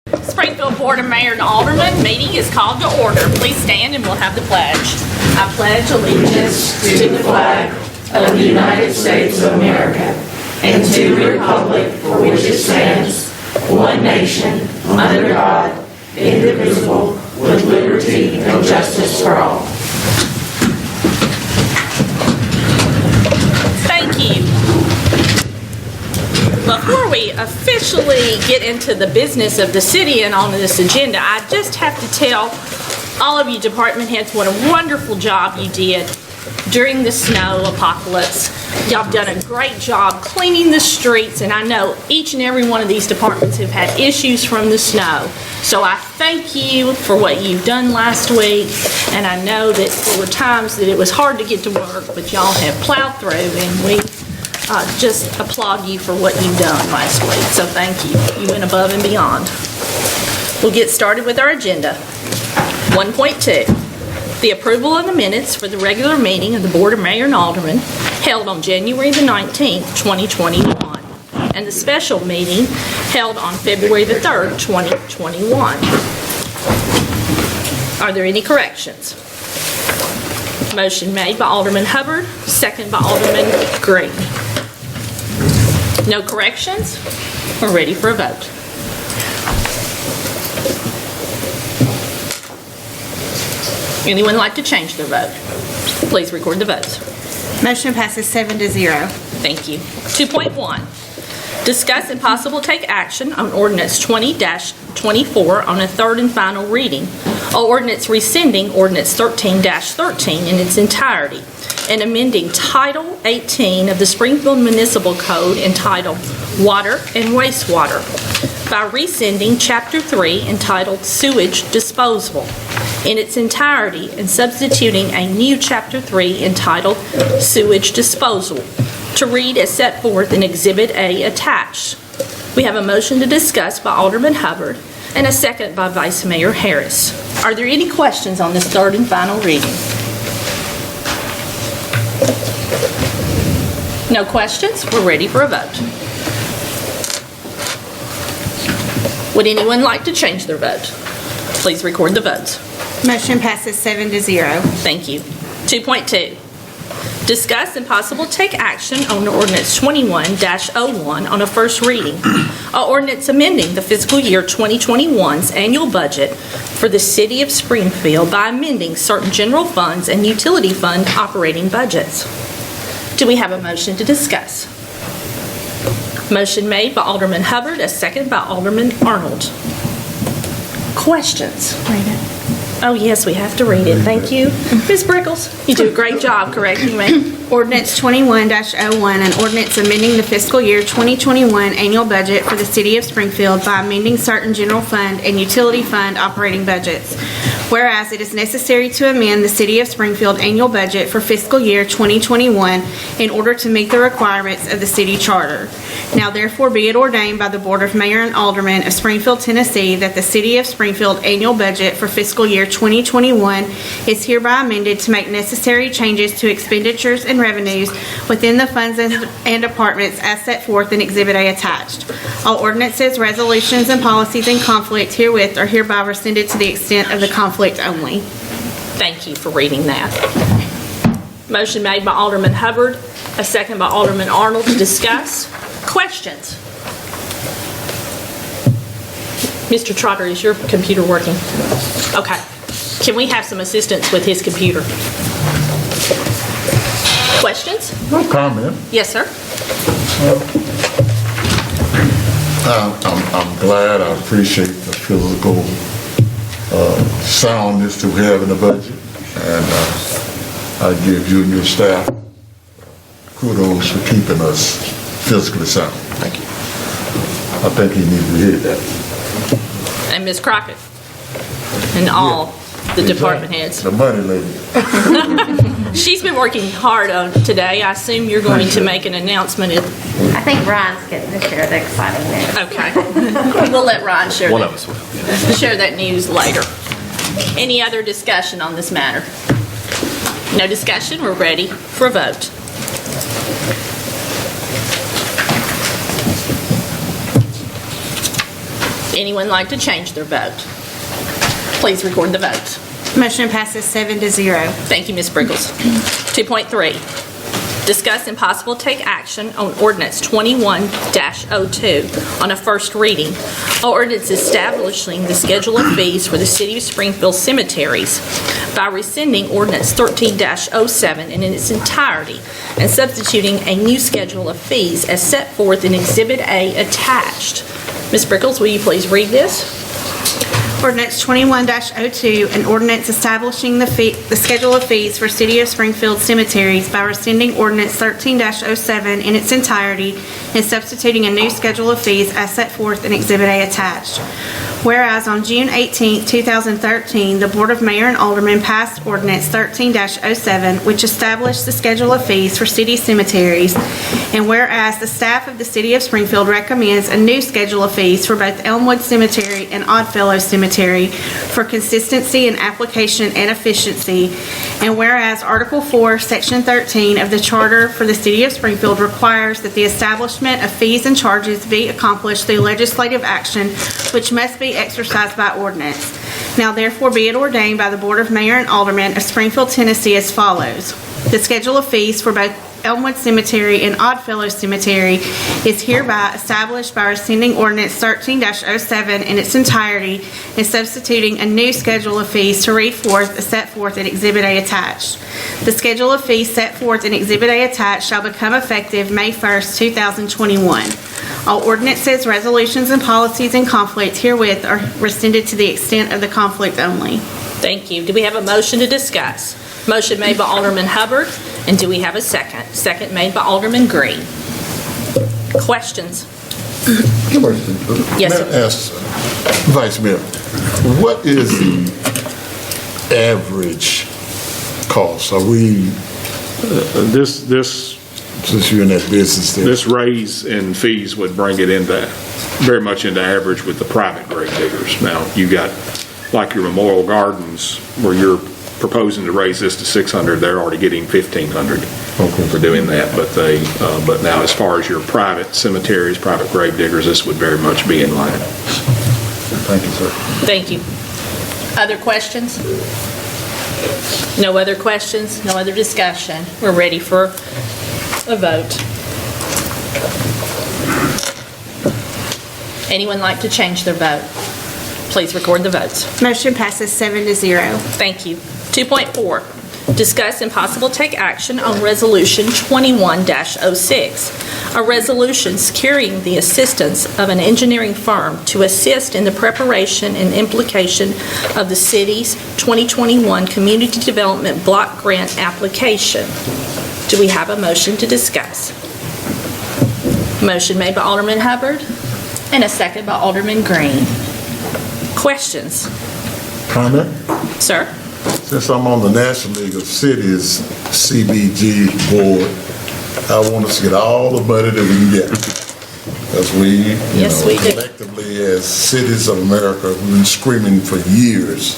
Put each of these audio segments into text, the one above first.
Springfield Board of Mayor and Aldermen meeting is called to order. Please stand and we'll have the pledge. I pledge allegiance to the flag of the United States of America and to the republic for which it stands, one nation, under God, indivisible, with liberty and justice for all. Thank you. Before we officially get into the business of the city and on this agenda, I just have to tell all of you department heads what a wonderful job you did during the snow apocalypse. Y'all have done a great job cleaning the streets, and I know each and every one of these departments have had issues from the snow. So I thank you for what you've done last week, and I know that there were times that it was hard to get to work, but y'all have plowed through, and we just applaud you for what you've done last week. So thank you. You went above and beyond. We'll get started with our agenda. 1.2, the approval of the minutes for the regular meeting of the Board of Mayor and Aldermen held on January the 19th, 2021, and the special meeting held on February the 3rd, 2021. Are there any corrections? Motion made by Alderman Hubbard, second by Alderman Green. No corrections? We're ready for a vote. Anyone like to change their vote? Please record the votes. Motion passes 7-0. Thank you. 2.1, discuss and possible take action on ordinance 20-24 on a third and final reading. Ordinance rescinding ordinance 13-13 in its entirety and amending Title 18 of the Springfield Municipal Code entitled Water and Wastewater by rescinding Chapter 3 entitled Sewage Disposal in its entirety and substituting a new Chapter 3 entitled Sewage Disposal to read as set forth in Exhibit A attached. We have a motion to discuss by Alderman Hubbard and a second by Vice Mayor Harris. Are there any questions on this third and final reading? No questions? We're ready for a vote. Would anyone like to change their vote? Please record the votes. Motion passes 7-0. Thank you. 2.2, discuss and possible take action on ordinance 21-01 on a first reading. Ordinance amending the fiscal year 2021's annual budget for the city of Springfield by amending certain general funds and utility fund operating budgets. Do we have a motion to discuss? Motion made by Alderman Hubbard, a second by Alderman Arnold. Questions? Read it. Oh, yes, we have to read it. Thank you. Ms. Brickles, you do a great job correcting me. Ordinance 21-01, an ordinance amending the fiscal year 2021 annual budget for the city of Springfield by amending certain general fund and utility fund operating budgets. Whereas it is necessary to amend the city of Springfield annual budget for fiscal year 2021 in order to meet the requirements of the city charter. Now therefore be it ordained by the Board of Mayor and Aldermen of Springfield, Tennessee, that the city of Springfield annual budget for fiscal year 2021 is hereby amended to make necessary changes to expenditures and revenues within the funds and departments as set forth in Exhibit A attached. All ordinances, resolutions, and policies in conflict herewith are hereby rescinded to the extent of the conflict only. Thank you for reading that. Motion made by Alderman Hubbard, a second by Alderman Arnold to discuss. Questions? Mr. Trotter, is your computer working? Okay. Can we have some assistance with his computer? Questions? No comment. Yes, sir. I'm glad. I appreciate the physical soundness to have in the budget, and I give you and your staff kudos for keeping us physically sound. Thank you. I think you need to hear that. And Ms. Crockett and all the department heads. The money lady. She's been working hard on today. I assume you're going to make an announcement. I think Ryan's getting to share the exciting news. Okay. We'll let Ryan share One that. of us will. Share that news later. Any other discussion on this matter? No discussion? We're ready for a vote. Anyone like to change their vote? Please record the vote. Motion passes 7-0. Thank you, Ms. Brickles. 2.3, discuss and possible take action on ordinance 21-02 on a first reading. Ordinance establishing the schedule of fees for the City of Springfield cemeteries by rescinding ordinance 13-07 in its entirety and substituting a new schedule of fees as set forth in Exhibit A attached. Ms. Brickles, will you please read this? Ordinance 21-02, an ordinance establishing the schedule of fees for City of Springfield cemeteries by rescinding ordinance 13-07 in its entirety and substituting a new schedule of fees as set forth in Exhibit A attached. Whereas on June 18, 2013, the Board of Mayor and Aldermen passed ordinance 13-07, which established the schedule of fees for city cemeteries, and whereas the staff of the City of Springfield recommends a new schedule of fees for both Elmwood Cemetery and Oddfellow Cemetery for consistency in application and efficiency, and whereas Article 4, Section 13 of the Charter for the City of Springfield requires that the establishment of fees and charges be accomplished through legislative action, which must be exercised by ordinance. Now therefore be it ordained by the Board of Mayor and Aldermen of Springfield, Tennessee as follows. The schedule of fees for both Elmwood Cemetery and Oddfellow Cemetery is hereby established by rescinding ordinance 13-07 in its entirety and substituting a new schedule of fees to read forth as set forth in Exhibit A attached. The schedule of fees set forth in Exhibit A attached shall become effective May 1st, 2021. All ordinances, resolutions, and policies in conflict herewith are rescinded to the extent of the conflict only. Thank you. Do we have a motion to discuss? Motion made by Alderman Hubbard, and do we have a second? Second made by Alderman Green. Questions? Question. Yes, May sir. I ask, Vice Mayor, what is the average cost? Are we, since you're in that business there? This raise in fees would bring it into, very much into average with the private grave diggers. Now, you got, like your Memorial Gardens, where you're proposing to raise this to $600, they're already getting $1,500 for doing that. But now, as far as your private cemeteries, private grave diggers, this would very much be in line. Thank you, sir. Thank you. Other questions? No other questions? No other discussion? We're ready for a vote. Anyone like to change their vote? Please record the votes. Motion passes 7-0. Thank you. 2.4, discuss and possible take action on Resolution 21-06, a resolution securing the assistance of an engineering firm to assist in the preparation and implication of the city's 2021 Community Development Block Grant application. Do we have a motion to discuss? Motion made by Alderman Hubbard and a second by Alderman Green. Questions? Comment? Sir? Since I'm on the National League of Cities CBG board, I want us to get all the money that we can get. Because we do. Collectively as cities of America, we've been screaming for years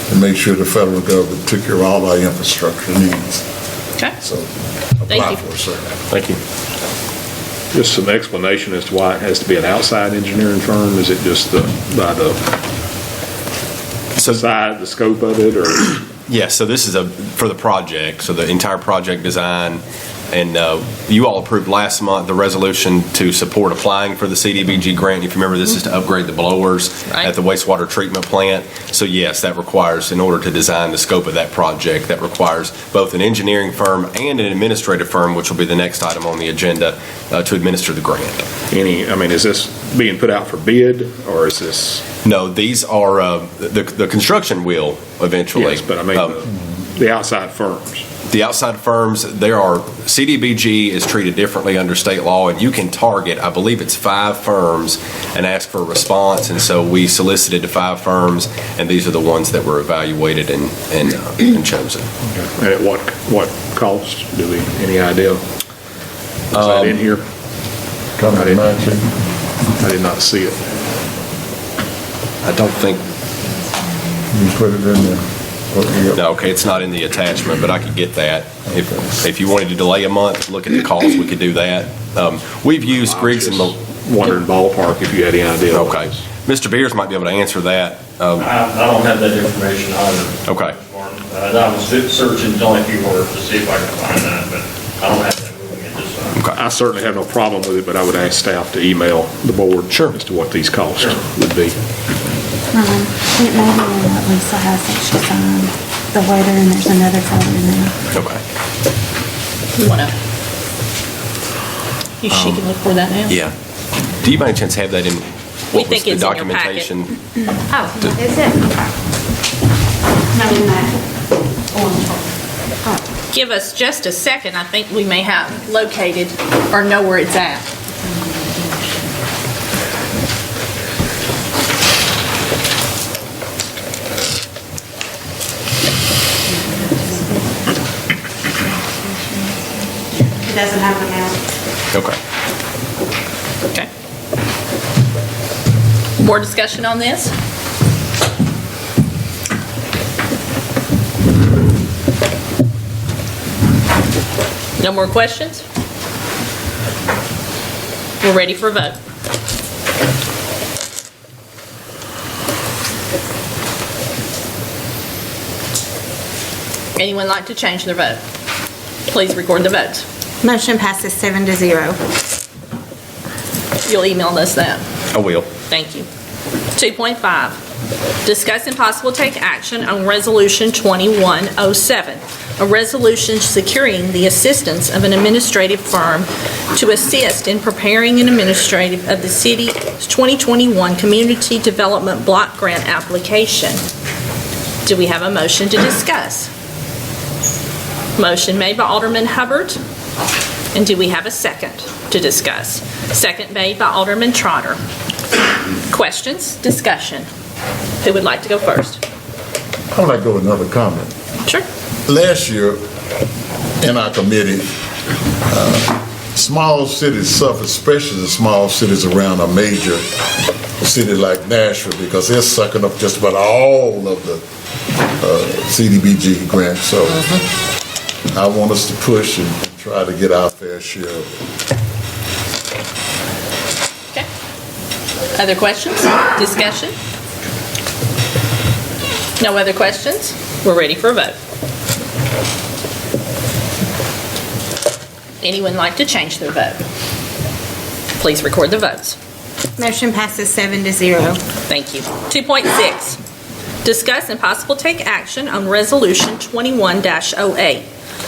to make sure the federal government took care of all our infrastructure needs. Okay. So, Thank apply you. for it, sir. Thank you. Just some explanation as to why it has to be an outside engineering firm? Is it just by the scope of it, or? Yeah, so this is for the project, so the entire project design, and you all approved last month the resolution to support applying for the CDBG grant. If you remember, this is to upgrade the blowers at the wastewater treatment plant. So yes, that requires, in order to design the scope of that project, that requires both an engineering firm and an administrative firm, which will be the next item on the agenda, to administer the grant. Is this being put out for bid, or is this? No, these are, the construction will eventually. Yes, but the outside firms. The outside firms, CDBG is treated differently under state law, and you can target, I believe it's 5 firms, and ask for a response. And so we solicited to 5 firms, and these are the ones that were evaluated and chosen. And at what cost? Any idea? Is that in here? I did not see it. I don't think. You put it in there. No, okay, it's not in the attachment, but I could get that. If you wanted to delay a month, look at the cost, we could do that. We've used Griggs and wondering ballpark if you had any idea. Okay. Mr. Beers might be able to answer that. I don't have that information either. Okay. I was searching only a few words to see if I could find that, but I don't have that moving at this time. I certainly have no problem with it, but I would ask staff to email the board as to what these costs would be. It may be one that Lisa has that she signed, the letter, and there's another folder in there. Okay. You wanna? She can look for that now. Yeah. Do you by any chance have that in, We what was think the it's in your packet. documentation? Oh, is it? Not in that. Give us just a second. I think we may have located or know where it's at. It doesn't have an amount. Okay. Okay. More discussion on this? No more questions? We're ready for a vote. Anyone like to change their vote? Please record the votes. Motion passes 7-0. You'll email us that. I will. Thank you. 2.5, discuss and possible take action on Resolution 2107, a resolution securing the assistance of an administrative firm to assist in preparing an administrative of the city's 2021 Community Development Block Grant application. Do we have a motion to discuss? Motion made by Alderman Hubbard. And do we have a second to discuss? Second made by Alderman Trotter. Questions? Discussion? Who would like to go first? I would like to go with another comment. Sure. Last year, in our committee, small cities suffer, especially the small cities around a major city like Nashville, because they're sucking up just about all of the CDBG grants. So I want us to push and try to get our fair share of it. Okay. Other questions? Discussion? No other questions? We're ready for a vote. Anyone like to change their vote? Please record the votes. Motion passes 7-0. Thank you. 2.6, discuss and possible take action on Resolution 21-08,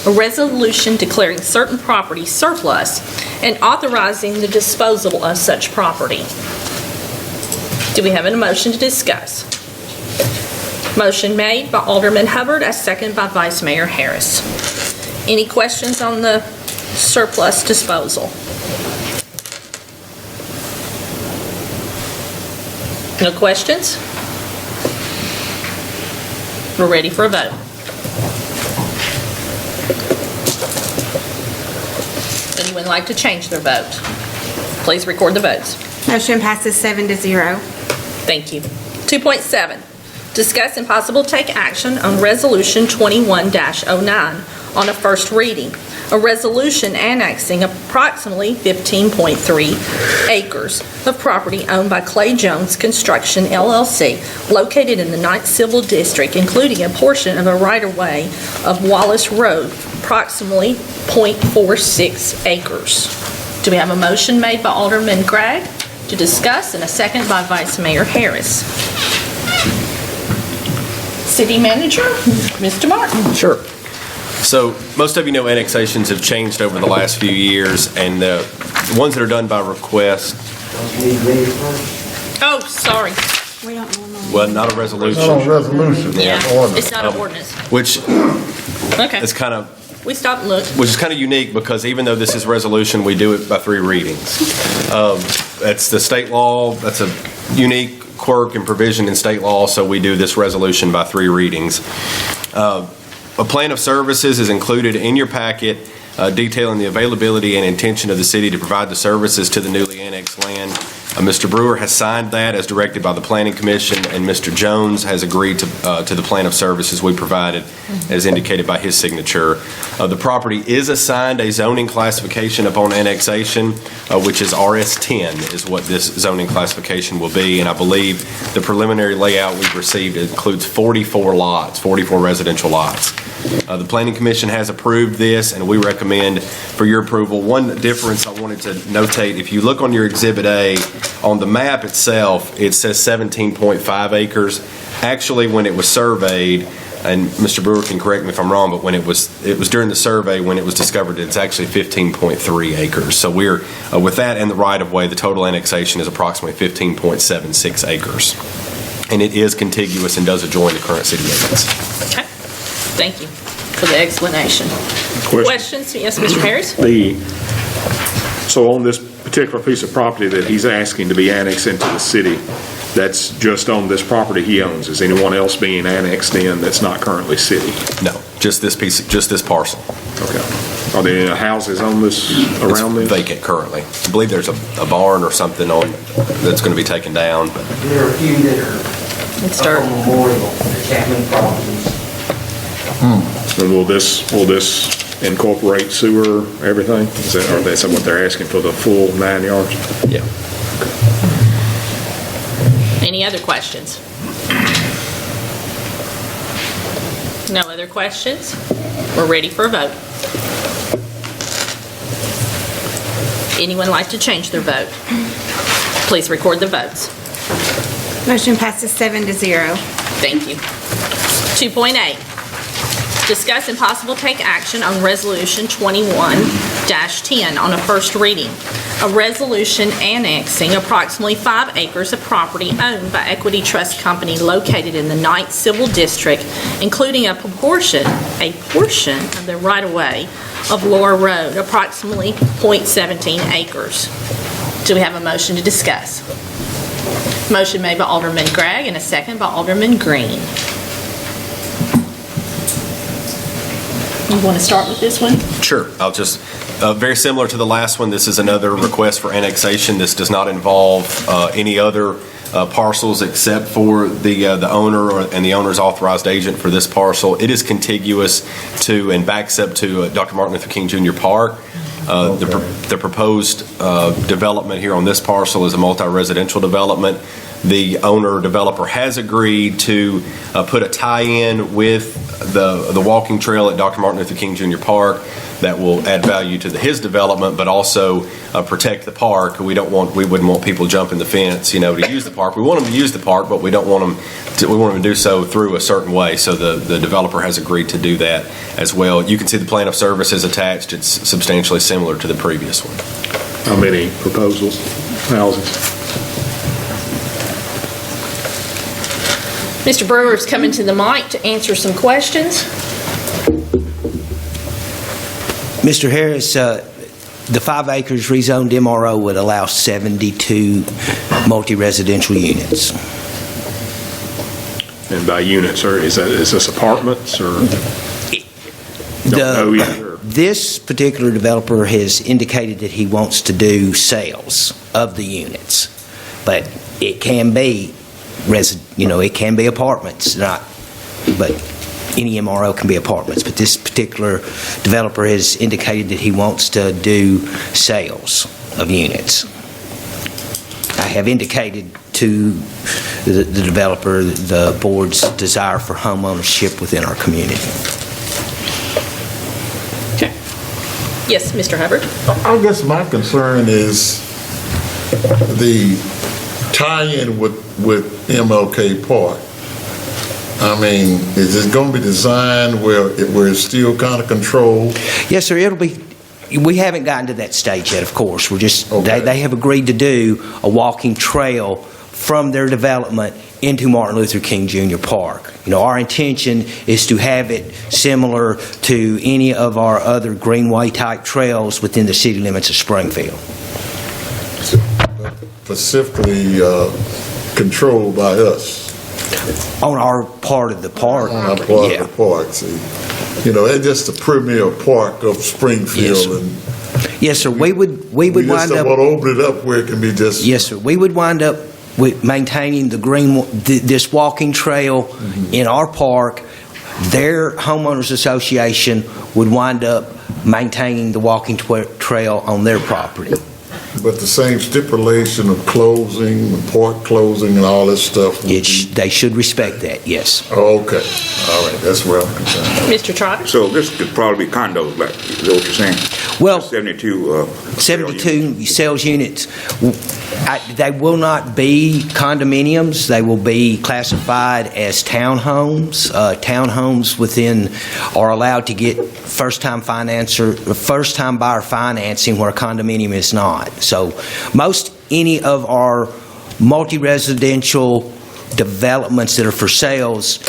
a resolution declaring certain property surplus and authorizing the disposal of such property. Do we have a motion to discuss? Motion made by Alderman Hubbard, as second by Vice Mayor Harris. Any questions on the surplus disposal? No questions? We're ready for a vote. Anyone like to change their vote? Please record the votes. Motion passes 7-0. Thank you. 2.7, discuss and possible take action on Resolution 21-09 on a first reading, a resolution annexing approximately 15.3 acres of property owned by Clay Jones Construction, LLC, located in the 9th Civil District, including a portion of a right-of-way of Wallace Road, approximately 0.46 acres. Do we have a motion made by Alderman Gregg to discuss and a second by Vice Mayor Harris? City Manager, Mr. Martin. Sure. So most of you know annexations have changed over the last few years, and the ones that are done by request, Oh, sorry. We don't normally. well, not a resolution. Not on resolution, Yeah, it's ordinance. it's not an ordinance. Which Okay. is kind of We stopped and looked. which is kind of unique, because even though this is resolution, we do it by 3 readings. That's the state law. That's a unique quirk and provision in state law, so we do this resolution by 3 readings. A plan of services is included in your packet, detailing the availability and intention of the city to provide the services to the newly annexed land. Mr. Brewer has signed that as directed by the Planning Commission, and Mr. Jones has agreed to the plan of services we provided as indicated by his signature. The property is assigned a zoning classification upon annexation, which is RS10 is what this zoning classification will be, and I believe the preliminary layout we've received includes 44 lots, 44 residential lots. The Planning Commission has approved this, and we recommend for your approval. One difference I wanted to notate, if you look on your Exhibit A, on the map itself, it says 17.5 acres. Actually, when it was surveyed, and Mr. Brewer can correct me if I'm wrong, but when it was during the survey when it was discovered it's actually 15.3 acres. So we're, with that and the right-of-way, the total annexation is approximately 15.76 acres. And it is contiguous and does adjoin the current city limits. Okay. Thank you for the explanation. Questions? Yes, Mr. Harris? So on this particular piece of property that he's asking to be annexed into the city, that's just on this property he owns. Is anyone else being annexed in that's not currently city? No, just this piece, just this parcel. Okay. Are there any houses on this, around this? It's vacant currently. I believe there's a barn or something on that's going to be taken down. But There are a few that are up on Memorial, the Chapman properties. And will this incorporate sewer, everything? Is that what they're asking for, the full 9 yards? yeah. Any other questions? No other questions? We're ready for a vote. Anyone like to change their vote? Please record the votes. Motion passes 7-0. Thank you. 2.8, discuss and possible take action on Resolution 21-10 on a first reading. A resolution annexing approximately 5 acres of property owned by Equity Trust Company located in the 9th Civil District, including a portion of the right-of-way of Laura Road, approximately .17 acres. Do we have a motion to discuss? Motion made by Alderman Gregg and a second by Alderman Green. You want to start with this one? Sure. I'll just, very similar to the last one, this is another request for annexation. This does not involve any other parcels except for the owner and the owner's authorized agent for this parcel. It is contiguous to and backs up to Dr. Martin Luther King Jr. Park. The proposed development here on this parcel is a multi-residential development. The owner developer has agreed to put a tie-in with the walking trail at Dr. Martin Luther King Jr. Park that will add value to his development, but also protect the park. We wouldn't want people jumping the fence, to use the park. We want them to use the park, but we want them to do so through a certain way. So the developer has agreed to do that as well. You can see the plan of services attached. It's substantially similar to the previous one. How many proposals, houses? Mr. Brewer is coming to the mic to answer some questions. Mr. Harris, the 5 acres rezoned MRO would allow 72 multi-residential units. And by units, or is this apartments or? Don't know either. This particular developer has indicated that he wants to do sales of the units, but it can be it can be apartments, but any MRO can be apartments. But this particular developer has indicated that he wants to do sales of units. I have indicated to the developer the board's desire for home ownership within our community. Okay. Yes, Mr. Hubbard? I guess my concern is the tie-in with MLK Park. I mean, is it going to be designed where it's still kind of controlled? Yes, sir. It'll be. We haven't gotten to that stage yet, of course. We're just, okay. They have agreed to do a walking trail from their development into Martin Luther King Jr. Park. Our intention is to have it similar to any of our other greenway-type trails within the city limits of Springfield. Specifically controlled by us. On our part of the park. On our part of the park. See, it's just the premier park of Springfield. Yes. And Yes, sir. We would We just wind don't up. want to open it up where it can be just. Yes, sir. We would wind up with maintaining this walking trail in our park. Their homeowners association would wind up maintaining the walking trail on their property. But the same stipulation of closing, the park closing and all this stuff. They should respect that, yes. Oh, okay, all right, that's where I'm concerned. Mr. Trotter? So this could probably be condos, like, is that what you're saying? Well, 72. 72 sales units. They will not be condominiums. They will be classified as townhomes. Townhomes are allowed to get first-time buyer financing where a condominium is not. So any of our multi-residential developments that are for sales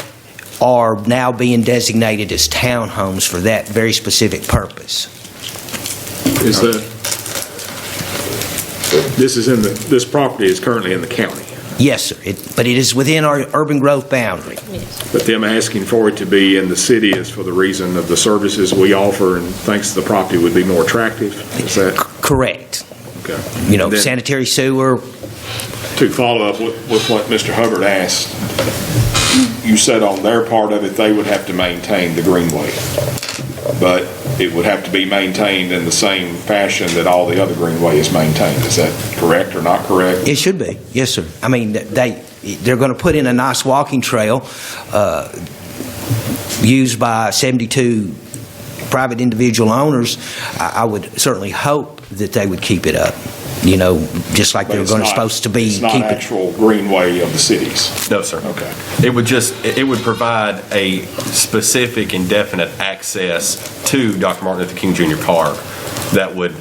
are now being designated as townhomes for that very specific purpose. Is that, this property is currently in the county, Yes, sir, but it is within our urban growth boundary. but them asking for it to be in the city is for the reason of the services we offer and thinks the property would be more attractive? Is that? Correct. Okay. Then sanitary sewer. To follow up with what Mr. Hubbard asked, you said on their part of it, they would have to maintain the greenway, but it would have to be maintained in the same fashion that all the other greenway is maintained. Is that correct or not correct? It should be, yes, sir. I mean, they're going to put in a nice walking trail used by 72 private individual owners. I would certainly hope that they would keep it up. Just like they're supposed to be. It's not actual greenway of the cities. No, sir. Okay. It would provide a specific indefinite access to Dr. Martin Luther King Jr. Park that would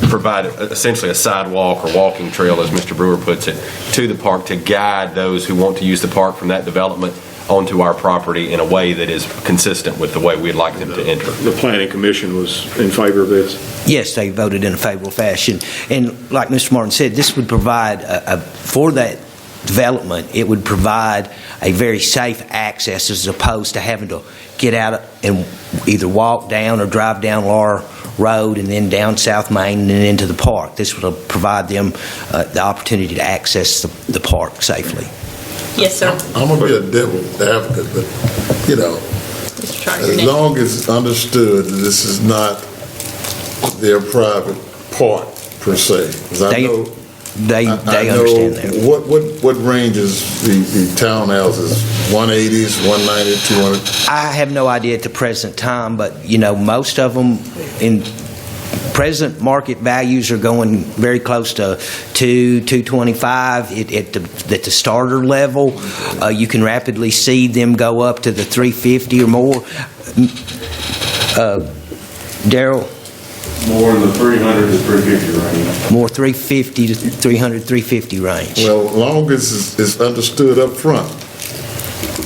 provide essentially a sidewalk or walking trail, as Mr. Brewer puts it, to the park to guide those who want to use the park from that development onto our property in a way that is consistent with the way we'd like them to enter. The Planning Commission was in favor of this? Yes, they voted in a favorable fashion. And like Mr. Martin said, this would provide, for that development, it would provide a very safe access as opposed to having to get out and either walk down or drive down Laura Road and then down South Main and then into the park. This would provide them the opportunity to access the park safely. Yes, sir. I'm going to be a devil's advocate, but, Mr. Trotter, as long as it's understood that this is not their private park per se. 'Cause I know They understand that. What ranges the townhouses, 180s, 190, 200? I have no idea at the present time, but, most of them in present market values are going very close to $225 at the starter level. You can rapidly see them go up to the $350 or more. Darrell? More in the 300 to 350 range. More 350 to 300, 350 range. Well, as long as it's understood up front,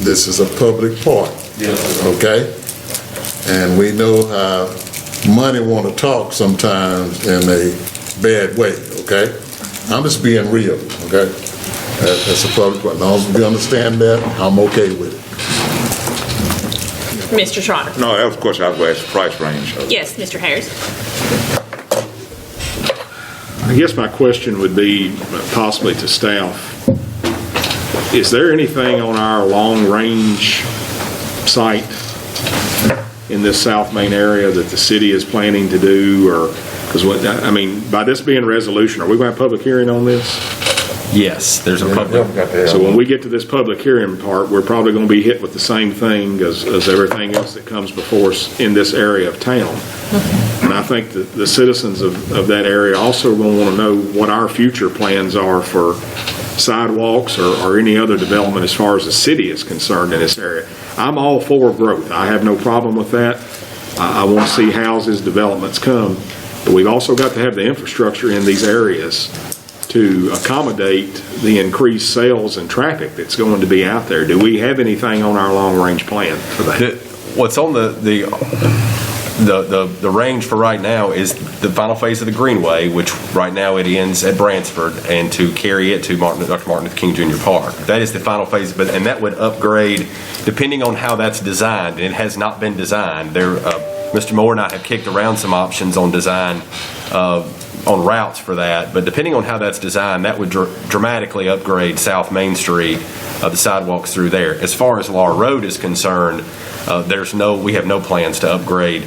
this is a public park. Yes. Okay? And we know how money want to talk sometimes in a bad way, okay? I'm just being real, okay? That's a public park. As long as we understand that, I'm okay with it. Mr. Trotter? No, of course, I was going to ask the price range. Yes, Mr. Harris? I guess my question would be possibly to staff. Is there anything on our long-range site in this South Main area that the city is planning to do? Or, because by this being resolution, are we going to have a public hearing on this? Yes, there's a public. So when we get to this public hearing part, we're probably going to be hit with the same thing as everything else that comes before us in this area of town. And I think that the citizens of that area also going to want to know what our future plans are for sidewalks or any other development as far as the city is concerned in this area. I'm all for growth. I have no problem with that. I want to see houses, developments come. But we've also got to have the infrastructure in these areas to accommodate the increased sales and traffic that's going to be out there. Do we have anything on our long-range plan for that? What's on the range for right now is the final phase of the Greenway, which right now it ends at Bransford, and to carry it to Dr. Martin Luther King Jr. Park. That is the final phase, and that would upgrade depending on how that's designed. And it has not been designed. Mr. Moore and I have kicked around some options on design on routes for that, but depending on how that's designed, that would dramatically upgrade South Main Street, the sidewalks through there. As far as Laura Road is concerned, we have no plans to upgrade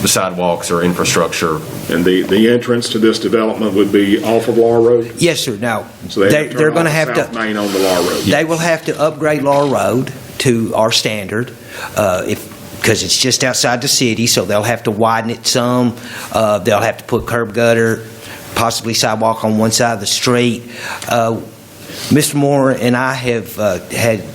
the sidewalks or infrastructure. And the entrance to this development would be off of Laura Road? Yes, sir. Now, So they're going to have to... South Main on the Laura Road? They will have to upgrade Laura Road to our standard, because it's just outside the city, so they'll have to widen it some. They'll have to put curb gutter, possibly sidewalk on one side of the street. Mr. Moore and I have had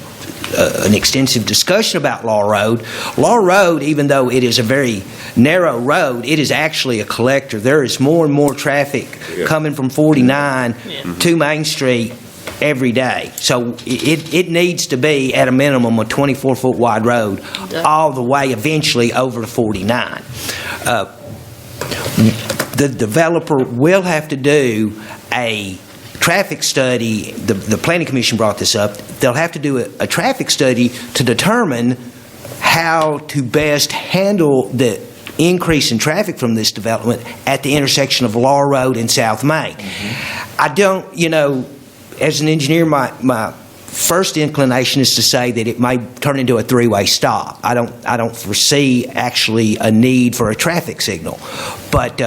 an extensive discussion about Law Road. Law Road, even though it is a very narrow road, it is actually a collector. There is more and more traffic coming from 49 to Main Street every day. So it needs to be, at a minimum, a 24-foot wide road all the way eventually over to 49. The developer will have to do a traffic study. The Planning Commission brought this up. They'll have to do a traffic study to determine how to best handle the increase in traffic from this development at the intersection of Law Road and South Main. I don't, as an engineer, my first inclination is to say that it may turn into a three-way stop. I don't foresee actually a need for a traffic signal, but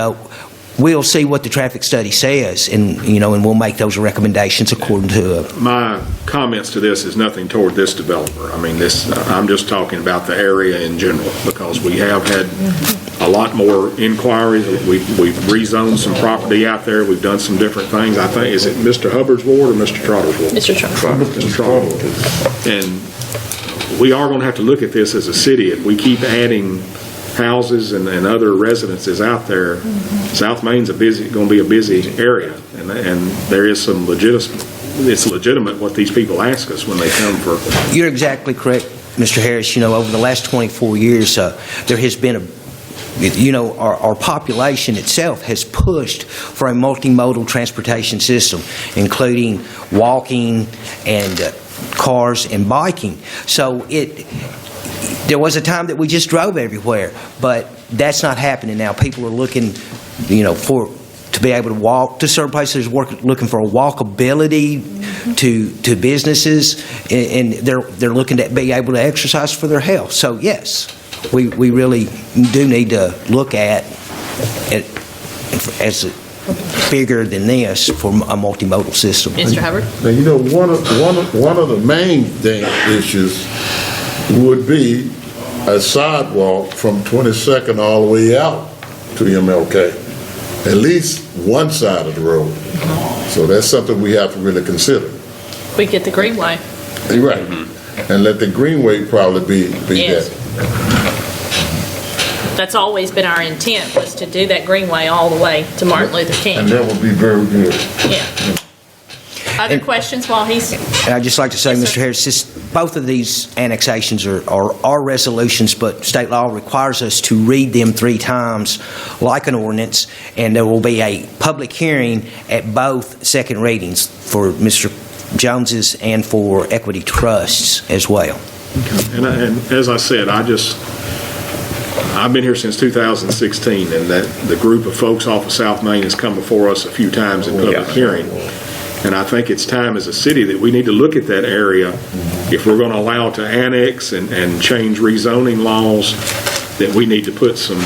we'll see what the traffic study says, and we'll make those recommendations according to. My comments to this is nothing toward this developer. I mean, I'm just talking about the area in general, because we have had a lot more inquiries. We've rezoned some property out there. We've done some different things. I think, is it Mr. Hubbard's ward or Mr. Trotter's ward? Mr. Trotter. Mr. Trotter. And we are going to have to look at this as a city. If we keep adding houses and other residences out there, South Main's going to be a busy area, and there is some it's legitimate what these people ask us when they come for. You're exactly correct, Mr. Harris. Over the last 24 years, there has been our population itself has pushed for a multimodal transportation system, including walking and cars and biking. So there was a time that we just drove everywhere, but that's not happening now. People are looking, to be able to walk to certain places, looking for a walkability to businesses, and they're looking to be able to exercise for their health. So yes, we really do need to look at it as bigger than this for a multimodal system. Mr. Hubbard? Now, one of the main issues would be a sidewalk from 22nd all the way out to MLK, at least one side of the road. So that's something we have to really consider. We get the Greenway. You're right. And let the Greenway probably be Yes. that. That's always been our intent, was to do that Greenway all the way to Martin Luther King. And that would be very good. Yeah. Other questions while he's... And I'd just like to say, Mr. Harris, both of these annexations are resolutions, but state law requires us to read them 3 times like an ordinance, and there will be a public hearing at both second readings for Mr. Jones's and for Equity Trusts as well. And as I said, I've been here since 2016, and that the group of folks off of South Main has come before us a few times in public hearing. And I think it's time as a city that we need to look at that area. If we're going to allow it to annex and change rezoning laws, that we need to put some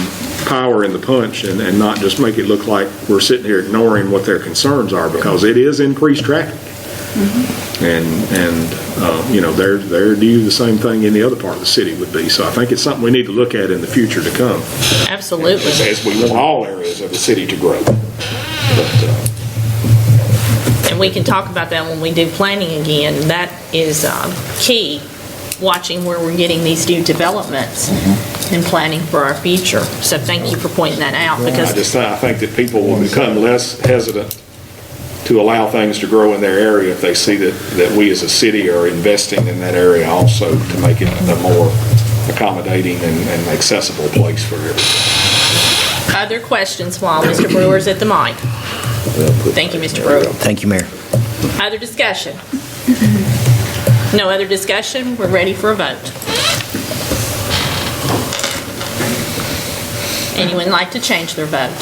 power in the punch and not just make it look like we're sitting here ignoring what their concerns are, because it is increased traffic. And they're due the same thing in the other part of the city would be. So I think it's something we need to look at in the future to come. Absolutely. As we want all areas of the city to grow. And we can talk about that when we do planning again. That is key, watching where we're getting these new developments and planning for our future. So thank you for pointing that out, because I think that people will become less hesitant to allow things to grow in their area if they see that we as a city are investing in that area also to make it a more accommodating and accessible place for everyone. Other questions while Mr. Brewer's at the mic? Thank you, Mr. Brewer. Thank you, Mayor. Other discussion? No other discussion? We're ready for a vote. Anyone like to change their vote?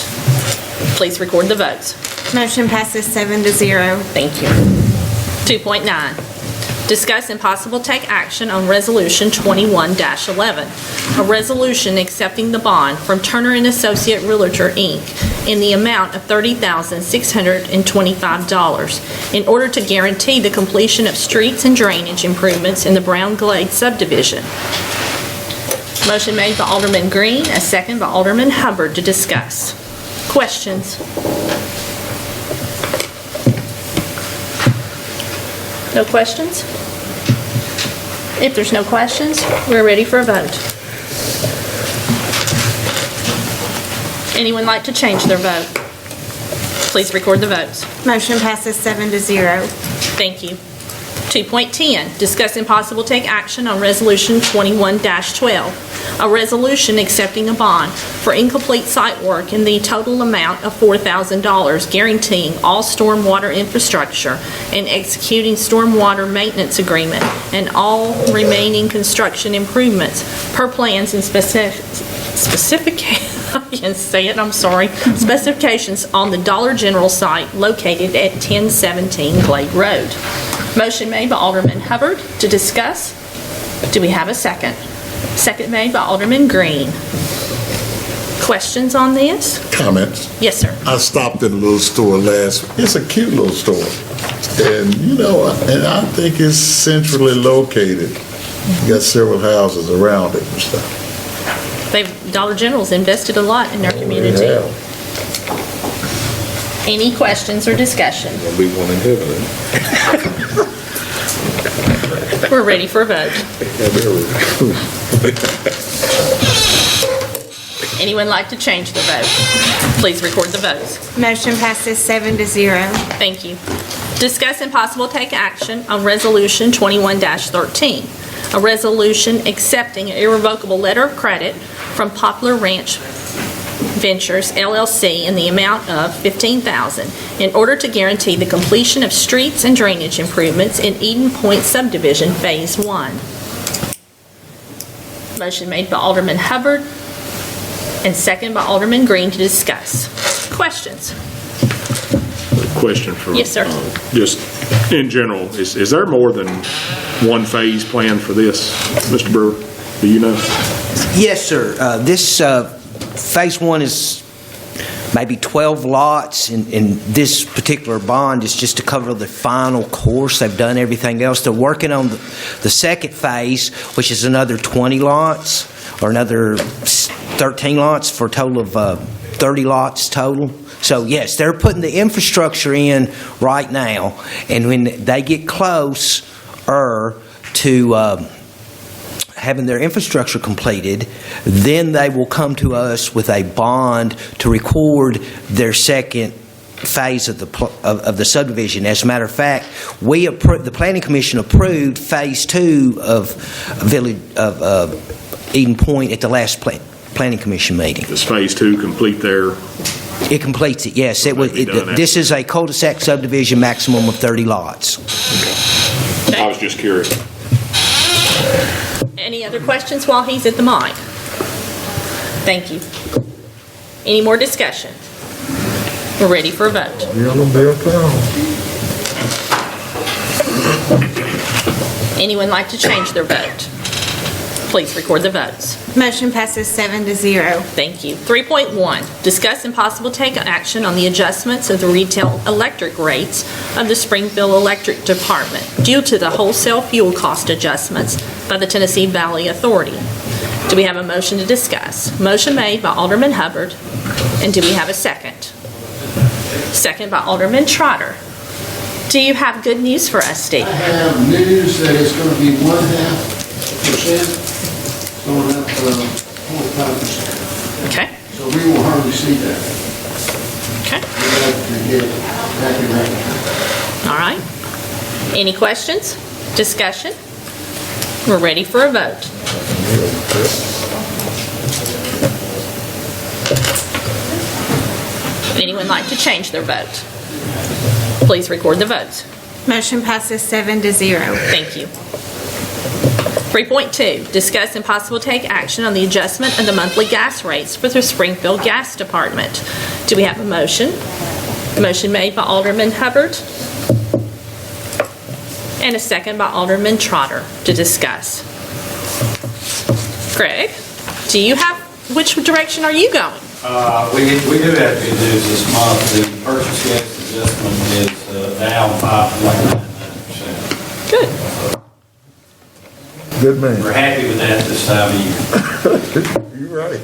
Please record the votes. Motion passes 7-0. Thank you. 2.9, discuss and possible take action on Resolution 21-11, a resolution accepting the bond from Turner & Associate Realtor, Inc. in the amount of $30,625 in order to guarantee the completion of streets and drainage improvements in the Brown Glade subdivision. Motion made by Alderman Green, a second by Alderman Hubbard to discuss. Questions? No questions? If there's no questions, we're ready for a vote. Anyone like to change their vote? Please record the votes. Motion passes 7-0. Thank you. 2.10, discuss and possible take action on Resolution 21-12, a resolution accepting a bond for incomplete site work in the total amount of $4,000, guaranteeing all stormwater infrastructure and executing stormwater maintenance agreement and all remaining construction improvements per plans and specifications on the Dollar General site located at 1017 Glade Road. Motion made by Alderman Hubbard to discuss. Do we have a second? Second made by Alderman Green. Questions on this? Comments? Yes, sir. I stopped at a little store last week. It's a cute little store. And, and I think it's centrally located. You got several houses around it and stuff. Dollar General's invested a lot in their community. Yeah. Any questions or discussion? There'll be one in heaven. We're ready for a vote. Anyone like to change the vote? Please record the votes. Motion passes 7-0. Thank you. Discuss and possible take action on Resolution 21-13, a resolution accepting an irrevocable letter of credit from Poplar Ranch Ventures, LLC, in the amount of $15,000 in order to guarantee the completion of streets and drainage improvements in Eden Point Subdivision Phase 1. Motion made by Alderman Hubbard and second by Alderman Green to discuss. Questions? Question for... Yes, sir. Just in general, is there more than one phase planned for this, Mr. Brewer? Do you know? Yes, sir. This Phase 1 is maybe 12 lots, and this particular bond is just to cover the final course. They've done everything else. They're working on the second phase, which is another 20 lots, or another 13 lots, for a total of 30 lots total. So, yes, they're putting the infrastructure in right now, and when they get closer to having their infrastructure completed, then they will come to us with a bond to record their second phase of the subdivision. As a matter of fact, the Planning Commission approved Phase 2 of Eden Point at the last Planning Commission meeting. Does Phase 2 complete their... It completes it, yes. This is a cul-de-sac subdivision, maximum of 30 lots. Okay. I was just curious. Any other questions while he's at the mic? Thank you. Any more discussion? We're ready for a vote. Anyone like to change their vote? Please record the votes. Motion passes 7-0. Thank you. 3.1, discuss and possible take action on the adjustments of the retail electric rates of the Springfield Electric Department due to the wholesale fuel cost adjustments by the Tennessee Valley Authority. Do we have a motion to discuss? Motion made by Alderman Hubbard. And do we have a second? Second by Alderman Trotter. Do you have good news for us, Steve? I have news that it's going to be 0.5%. Going up 0.5%. Okay. So we will hardly see that. Okay. We'll have to get back in that. All right. Any questions? Discussion? We're ready for a vote. Anyone like to change their vote? Please record the votes. Motion passes 7-0. Thank you. 3.2, discuss and possible take action on the adjustment of the monthly gas rates for the Springfield Gas Department. Do we have a motion? Motion made by Alderman Hubbard and a second by Alderman Trotter to discuss. Greg, which direction are you going? We do have good news this month. The purchase gas adjustment is down 5.99%. Good. Good man. We're happy with that this time of year. You're right.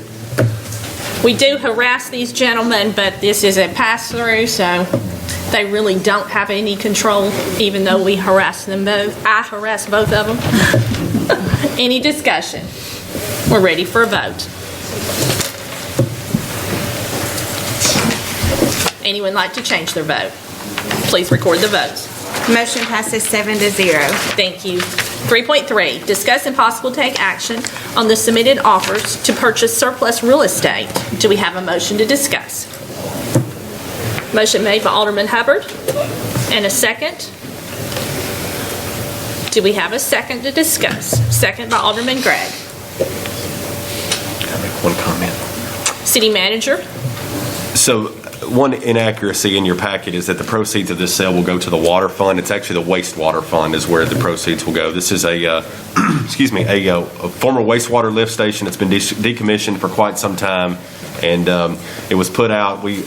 We do harass these gentlemen, but this is a pass-through, so they really don't have any control, even though we harass them both. I harass both of them. Any discussion? We're ready for a vote. Anyone like to change their vote? Please record the votes. Motion passes 7-0. Thank you. 3.3, discuss and possible take action on the submitted offers to purchase surplus real estate. Do we have a motion to discuss? Motion made by Alderman Hubbard and a second. Do we have a second to discuss? Second by Alderman Gregg. Can I make one comment? City Manager. So one inaccuracy in your packet is that the proceeds of this sale will go to the water fund. It's actually the wastewater fund is where the proceeds will go. This is a former wastewater lift station that's been decommissioned for quite some time, and it was put out. We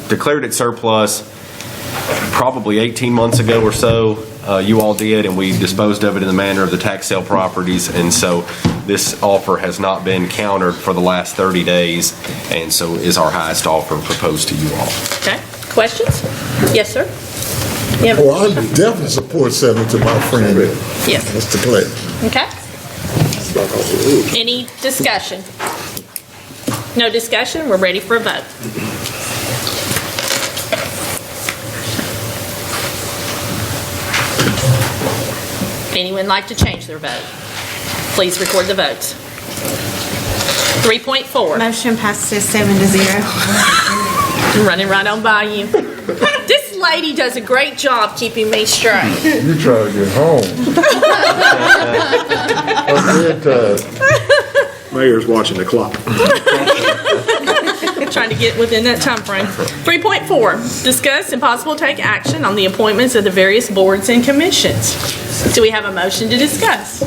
declared it surplus probably 18 months ago or so. You all did, and we disposed of it in the manner of the tax sale properties, and so this offer has not been countered for the last 30 days, and so is our highest offer proposed to you all. Okay. Questions? Yes, sir. Well, I definitely support selling to my friend, Yes. Mr. Clay. Okay. Any discussion? No discussion? We're ready for a vote. Anyone like to change their vote? Please record the votes. 3.4. Motion passes 7-0. I'm running right on by you. This lady does a great job keeping me straight. You try to get home. I'm dead tired. Mayor's watching the clock. Trying to get within that time frame. 3.4, discuss and possible take action on the appointments of the various boards and commissions. Do we have a motion to discuss?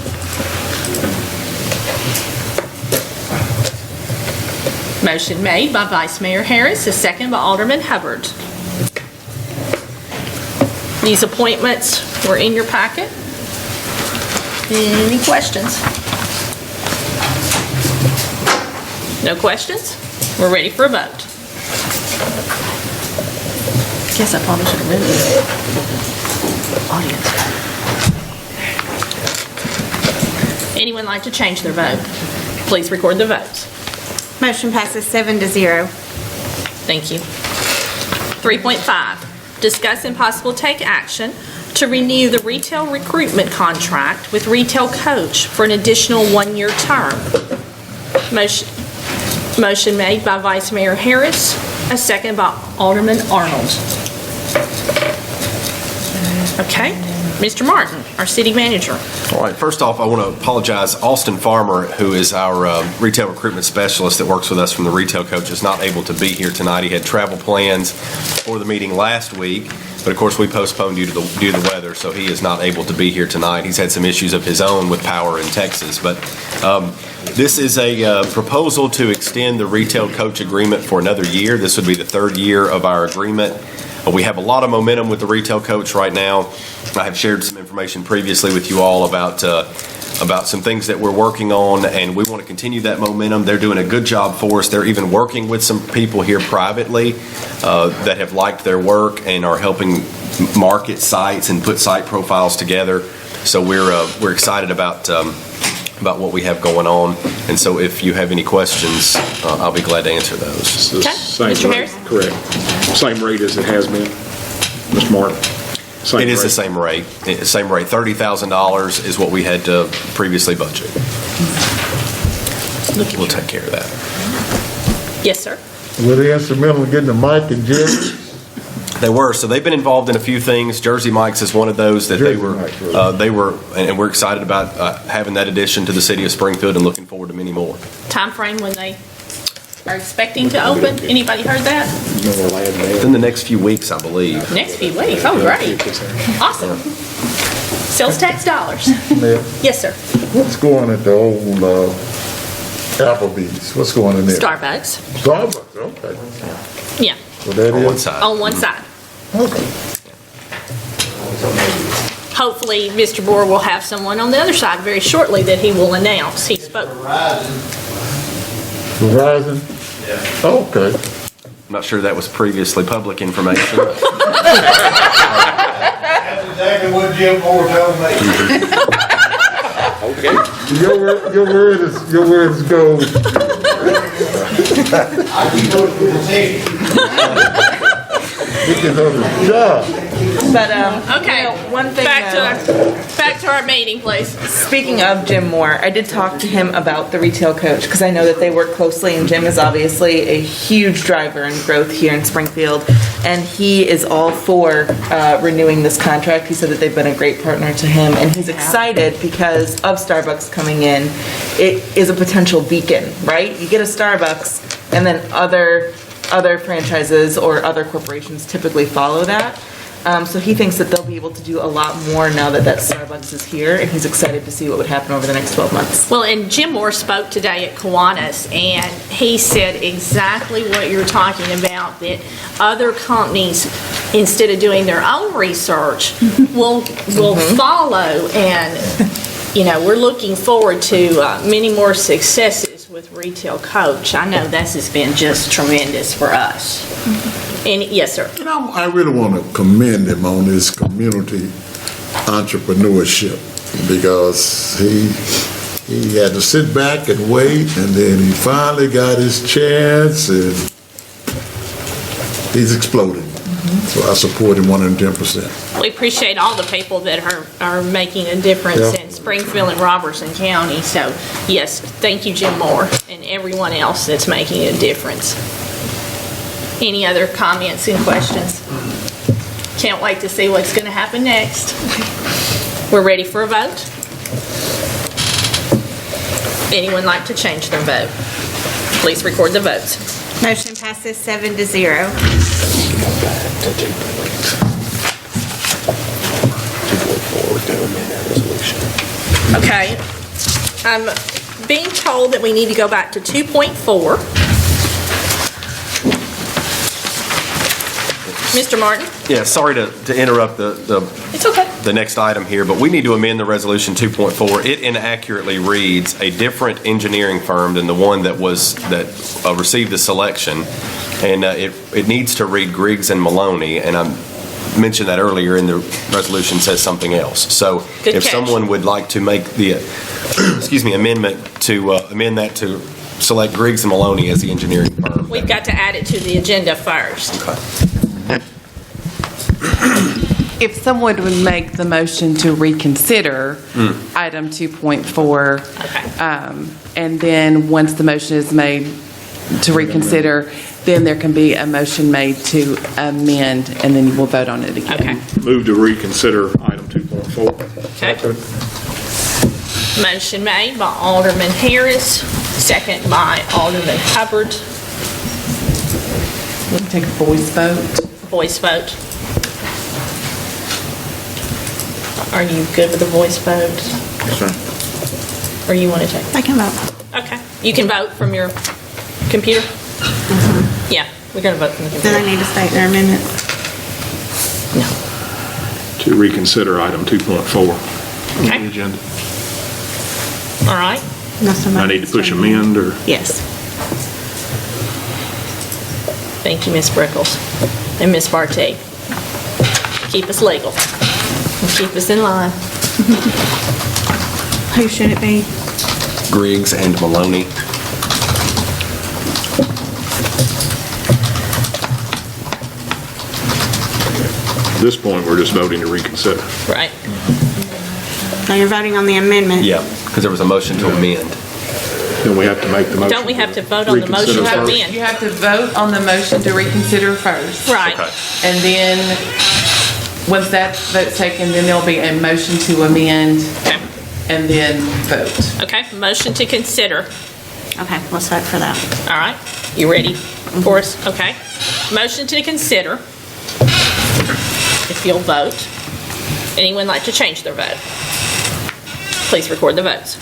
Motion made by Vice Mayor Harris, a second by Alderman Hubbard. These appointments were in your packet. Any questions? No questions? We're ready for a vote. Guess I probably should have read this. Audience. Anyone like to change their vote? Please record the votes. Motion passes 7-0. Thank you. 3.5, discuss and possible take action to renew the retail recruitment contract with Retail Coach for an additional 1-year term. Motion made by Vice Mayor Harris, a second by Alderman Arnold. Okay, Mr. Martin, our city manager. All right, first off, I want to apologize. Austin Farmer, who is our retail recruitment specialist that works with us from the Retail Coach, is not able to be here tonight. He had travel plans for the meeting last week, but of course we postponed due to the weather, so he is not able to be here tonight. He's had some issues of his own with power in Texas, but this is a proposal to extend the Retail Coach agreement for another year. This would be the third year of our agreement. We have a lot of momentum with the Retail Coach right now. I have shared some information previously with you all about some things that we're working on, and we want to continue that momentum. They're doing a good job for us. They're even working with some people here privately that have liked their work and are helping market sites and put site profiles together. So we're excited about what we have going on, and so if you have any questions, I'll be glad to answer those. Okay, Mr. Harris? Correct. Same rate as it has been, Mr. Martin? It is the same rate. $30,000 is what we had to previously budget. We'll take care of that. Yes, sir. Were they instrumental in getting the mic and Jerry? They were. So they've been involved in a few things. Jersey Mike's is one of those that Jersey Mike's, right. and we're excited about having that addition to the city of Springfield and looking forward to many more. Time frame when they are expecting to open? Anybody heard that? Within the next few weeks, I believe. Next few weeks. Oh, great. Awesome. Sales tax dollars. Mayor, Yes, sir. what's going at the old Applebee's? What's going in there? Starbucks. Starbucks, okay. Yeah, So that On one is? side. on one side. Okay. Hopefully, Mr. Boer will have someone on the other side very shortly that he will announce. He spoke. Verizon? Yeah. Okay. I'm not sure that was previously public information. That's exactly what Jim Moore told me. Your word is gold. I keep looking for the ticket. Get this other job. But, Okay, one thing, back to our meeting, please. speaking of Jim Moore, I did talk to him about the retail coach because I know that they work closely and Jim is obviously a huge driver in growth here in Springfield. And he is all for renewing this contract. He said that they've been a great partner to him and he's excited because of Starbucks coming in. It is a potential beacon, right? You get a Starbucks and then other franchises or other corporations typically follow that. So he thinks that they'll be able to do a lot more now that Starbucks is here, and he's excited to see what would happen over the next 12 months. Well, and Jim Moore spoke today at Kiwanis, and he said exactly what you're talking about, that other companies, instead of doing their own research, will follow, and, we're looking forward to many more successes with Retail Coach. I know this has been just tremendous for us. And, yes, sir. And I really want to commend him on his community entrepreneurship because he had to sit back and wait, and then he finally got his chance, and he's exploding. So I support him 110%. We appreciate all the people that are making a difference Yeah. in Springfield and Robertson County. So, yes, thank you, Jim Moore, and everyone else that's making a difference. Any other comments and questions? Can't wait to see what's going to happen next. We're ready for a vote. Anyone like to change their vote? Please record the votes. Motion passes 7-0. Okay. I'm being told that we need to go back to 2.4. Mr. Martin? Yeah, sorry to interrupt It's okay. the next item here, but we need to amend the resolution 2.4. It inaccurately reads a different engineering firm than the one that received the selection, and it needs to read Griggs and Maloney, and I mentioned that earlier, and the resolution says something else. So Good if catch. someone would like to make the amendment to amend that to select Griggs and Maloney as the engineering firm. We've got to add it to the agenda first. Okay. If someone would make the motion to reconsider item 2.4, Okay. and then once the motion is made to reconsider, then there can be a motion made to amend, and then we'll vote on it again. Okay. Move to reconsider item 2.4. Okay. Motion made by Alderman Harris, second by Alderman Hubbard. We'll take a voice vote. Voice vote. Are you good with the voice vote? Yes, sir. Or you want to take? I can vote. Okay. You can vote from your computer? Yeah, we're going to vote from the Do computer. they need to state their amendment? No. To reconsider item 2.4 on Okay. the agenda. All right. No, somebody I need to needs push amend, or? Yes. Thank you, Ms. Brickles and Ms. Barty. Keep us legal and keep us in line. Who should it be? Griggs and Maloney. At this point, we're just voting to reconsider. Right. No, you're voting on the amendment. Yeah, because there was a motion to amend. Then we have to make the motion. Don't we have to vote on the motion reconsider to first? amend? You have to vote on the motion to reconsider first. Right. Okay. And then, once that vote's taken, then there'll be a motion to amend Okay. and then vote. Okay, motion to consider. Okay, let's vote for that. All right, you ready for us? Okay. Motion to consider. If you'll vote. Anyone like to change their vote? Please record the votes.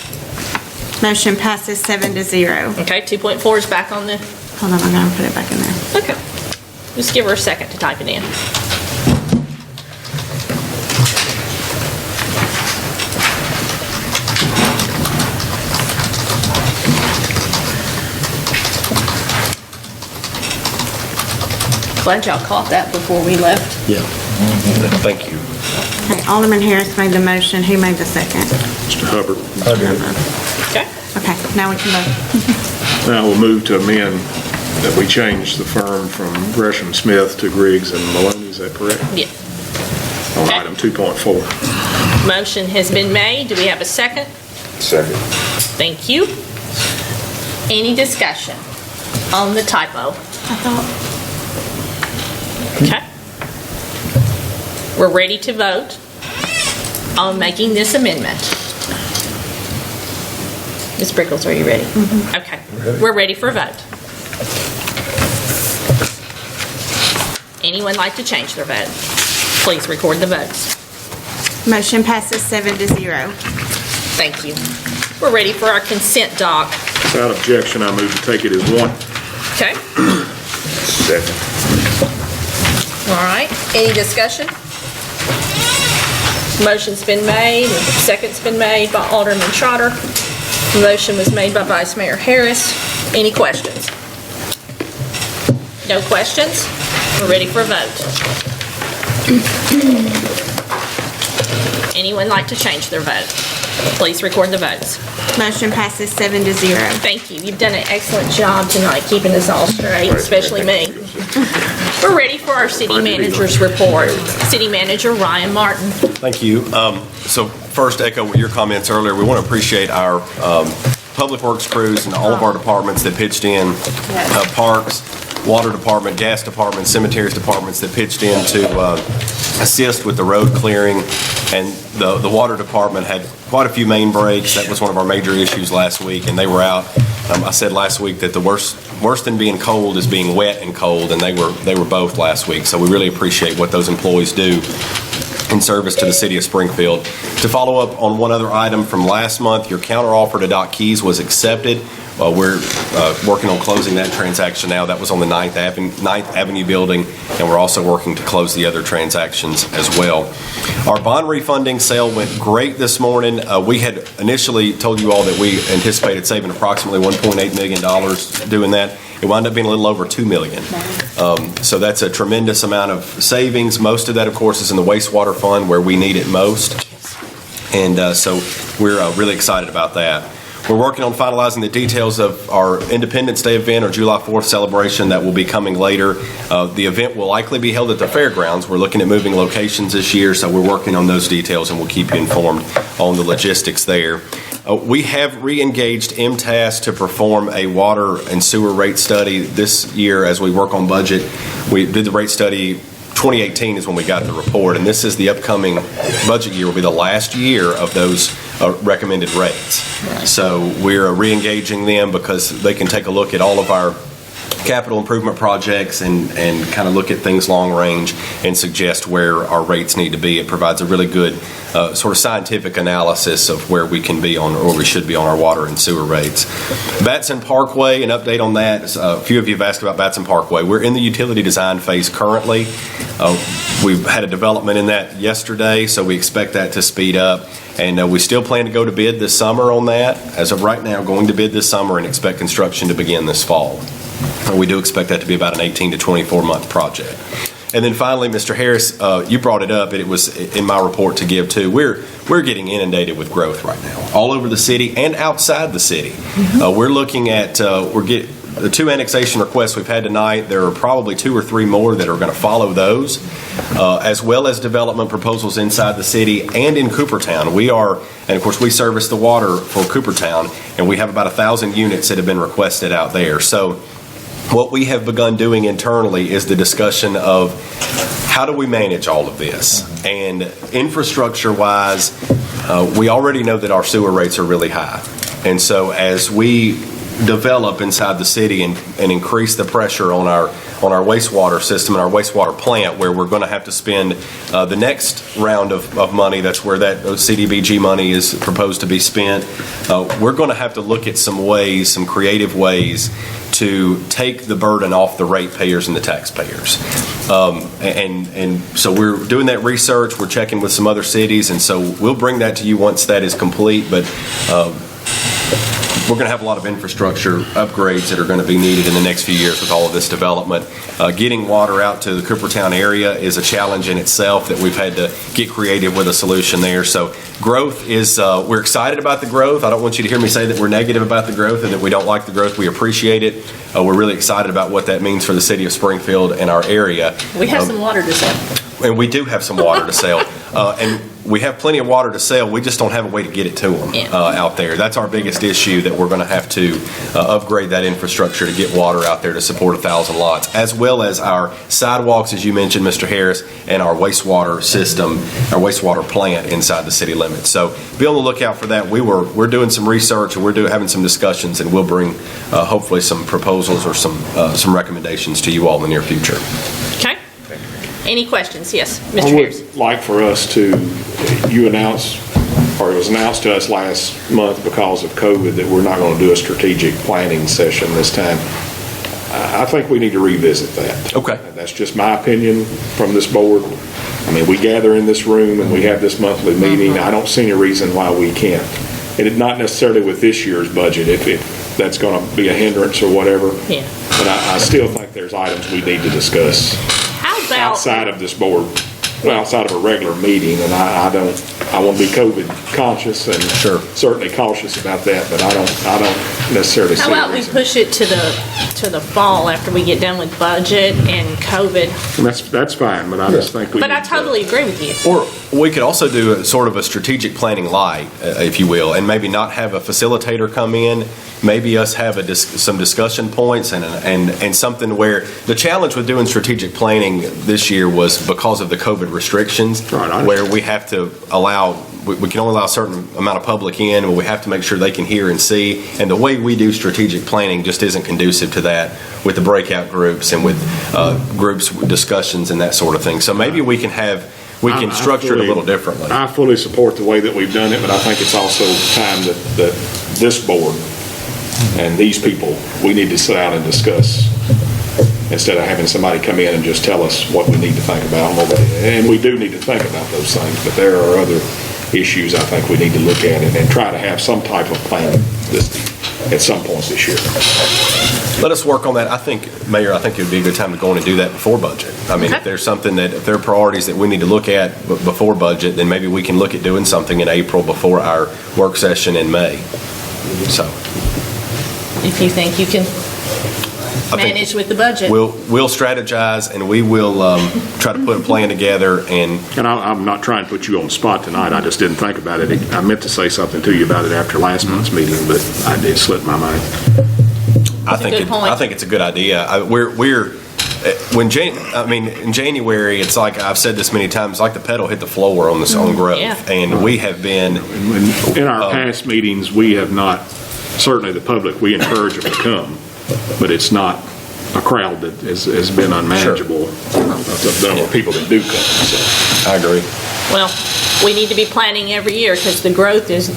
Motion passes 7-0. Okay, 2.4 is back on the, Hold on, I'm gonna put it back in there. okay. Just give her a second to type it in. Glad y'all caught that before we left. Yeah. Thank you. Okay, Alderman Harris made the motion. Who made the second? Mr. Hubbard. Okay. Okay, now we can vote. Now we'll move to amend that we change the firm from Gresham Smith to Griggs and Maloney, is that correct? Yeah. On Okay. item 2.4. Motion has been made. Do we have a second? Second. Thank you. Any discussion on the typo? I thought, Okay. We're ready to vote on making this amendment. Ms. Brickles, are you ready? Okay. We're ready for a vote. Anyone like to change their vote? Please record the votes. motion passes 7-0. Thank you. We're ready for our consent doc. Without objection, I move to take it as one. Okay. Second. All right. Any discussion? Motion's been made, and second's been made by Alderman Trotter. The motion was made by Vice Mayor Harris. Any questions? No questions? We're ready for a vote. Anyone like to change their vote? Please record the votes. Motion passes 7-0. Thank you. You've done an excellent job tonight keeping us all straight, especially me. We're ready for our city manager's report. City Manager Ryan Martin. Thank you. So first, echo your comments earlier. We want to appreciate our public works crews and all of our departments that pitched in, parks, water department, gas department, cemeteries departments that pitched in to assist with the road clearing. And the water department had quite a few main breaks. That was one of our major issues last week, and they were out. I said last week that the worse than being cold is being wet and cold, and they were both last week. So we really appreciate what those employees do in service to the city of Springfield. To follow up on one other item from last month, your counteroffer to Doc Keys was accepted. We're working on closing that transaction now. That was on the 9th Avenue building, and we're also working to close the other transactions as well. Our bond refunding sale went great this morning. We had initially told you all that we anticipated saving approximately $1.8 million doing that. It wound up being a little over $2 million. So that's a tremendous amount of savings. Most of that, of course, is in the wastewater fund where we need it most. And so we're really excited about that. We're working on finalizing the details of our Independence Day event or July 4th celebration that will be coming later. The event will likely be held at the fairgrounds. We're looking at moving locations this year, so we're working on those details, and we'll keep you informed on the logistics there. We have re-engaged MTAS to perform a water and sewer rate study this year as we work on budget. We did the rate study. 2018 is when we got the report, and this is the upcoming budget year will be the last year of those recommended rates. So we're re-engaging them because they can take a look at all of our capital improvement projects and kind of look at things long range and suggest where our rates need to be. It provides a really good sort of scientific analysis of where we can be on, or we should be on, our water and sewer rates. Batson Parkway, an update on that. A few of you have asked about Batson Parkway. We're in the utility design phase currently. We've had a development in that yesterday, so we expect that to speed up. And we still plan to go to bid this summer on that. As of right now, going to bid this summer and expect construction to begin this fall. We do expect that to be about an 18 to 24 month project. And then finally, Mr. Harris, you brought it up, and it was in my report to give too. We're getting inundated with growth right now, all over the city and outside the city. We're looking at the 2 annexation requests we've had tonight, there are probably 2 or 3 more that are going to follow those, as well as development proposals inside the city and in Coopertown. And of course, we service the water for Coopertown, and we have about 1,000 units that have been requested out there. So what we have begun doing internally is the discussion of how do we manage all of this? And infrastructure-wise, we already know that our sewer rates are really high. And so as we develop inside the city and increase the pressure on our wastewater system and our wastewater plant, where we're going to have to spend the next round of money, that's where that CDBG money is proposed to be spent, we're going to have to look at some ways, some creative ways to take the burden off the ratepayers and the taxpayers. And so we're doing that research, we're checking with some other cities, and so we'll bring that to you once that is complete, but we're going to have a lot of infrastructure upgrades that are going to be needed in the next few years with all of this development. Getting water out to the Coopertown area is a challenge in itself that we've had to get creative with a solution there. So growth is, we're excited about the growth. I don't want you to hear me say that we're negative about the growth and that we don't like the growth. We appreciate it. We're really excited about what that means for the city of Springfield and our area. We have some water to sell. And we do have some water to sell. And we have plenty of water to sell. We just don't have a way to get it to them out there. That's our biggest issue, that we're going to have to upgrade that infrastructure to get water out there to support 1,000 lots, as well as our sidewalks, as you mentioned, Mr. Harris, and our wastewater system, our wastewater plant inside the city limits. So be on the lookout for that. We're doing some research, and we're having some discussions, and we'll bring hopefully some proposals or some recommendations to you all in the near future. Okay. Any questions? Yes, Mr. I Harris. would like for us to, you announced, or it was announced to us last month because of COVID that we're not going to do a strategic planning session this time. I think we need to revisit that. Okay. That's just my opinion from this board. I mean, we gather in this room and we have this monthly meeting. I don't see any reason why we can't. And it, not necessarily with this year's budget, if that's going to be a hindrance or whatever. Yeah. But I still think there's items we need to discuss outside of this board, outside of a regular meeting, and I want to be COVID conscious and certainly cautious about that, but I don't necessarily see How about we push it to the fall after we get done with budget and COVID? That's fine, but I just think we. But I totally agree with you. Or we could also do a sort of a strategic planning light, if you will, and maybe not have a facilitator come in. Maybe us have some discussion points and something where the challenge with doing strategic planning this year was because of the COVID restrictions, where we have to we can only allow a certain amount of public in, but we have to make sure they can hear and see. And the way we do strategic planning just isn't conducive to that with the breakout groups and with groups discussions and that sort of thing. So maybe we can structure it a little differently. I fully support the way that we've done it, but I think it's also time that this board and these people, we need to sit down and discuss instead of having somebody come in and just tell us what we need to think about. And we do need to think about those things, but there are other issues I think we need to look at and try to have some type of plan at some point this year. Let us work on that. I think, Mayor, it would be a good time to go in and do that before budget. I mean, if there's something if there are priorities that we need to look at before budget, then maybe we can look at doing something in April before our work session in May. So. If you think you can manage with the budget. We'll strategize, and we will try to put a plan together. And I'm not trying to put you on the spot tonight. I just didn't think about it. I meant to say something to you about it after last month's meeting, but I did slip my mind. I think it's a good idea. In January, it's like I've said this many times, like the pedal hit the floor on this own growth, and we have been in our past meetings. We have not. Certainly the public, we encourage them to come, but it's not a crowd that has been unmanageable. There are people that do come. So. I agree. Well, we need to be planning every year because the growth is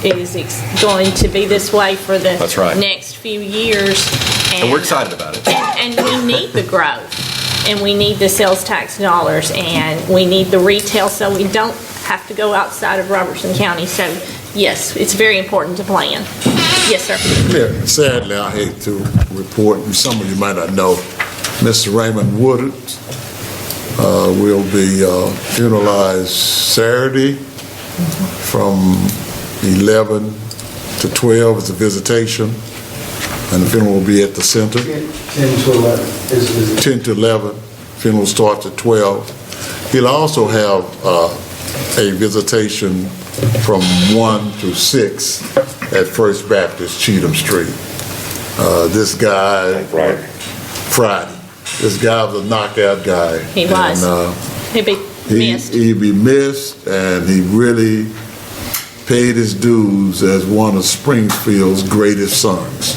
going to be this way for the next few years. And we're excited about it. And we need the growth, and we need the sales tax dollars, and we need the retail so we don't have to go outside of Robertson County. So, yes, it's very important to plan. Yes, sir. Yeah, sadly, I hate to report, and some of you might not know, Mr. Raymond Woodard will be funeralized Saturday from 11 to 12 as a visitation. and the funeral will be at the center. 10 to 11. 10 to 11. Funeral starts at 12. He'll also have a visitation from 1 to 6 at First Baptist Cheatham Street. This guy, Friday. This guy was a knockout guy. He was. And, He'd be missed. He'd be missed, and he really paid his dues as one of Springfield's greatest sons.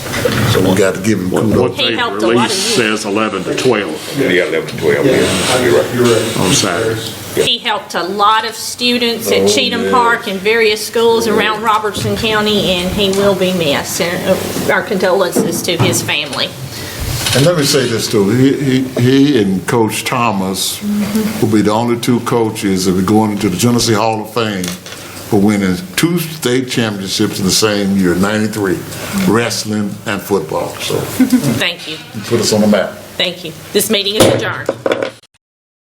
So we got to give him kudos. What He they helped a lot of release youth. says 11 to 12 You got 11 to 12, yeah, you're right. on Saturday. He helped a lot of students at Oh, Cheatham yeah. Park and various schools around Robertson County, and he will be missed. And our condolences to his family. And let me say this too, he and Coach Thomas will be the only two coaches that will be going into the Genesee Hall of Fame for winning 2 state championships in the same year, 93, wrestling and football. So Thank you. you put us on the map. Thank you. This meeting is adjourned.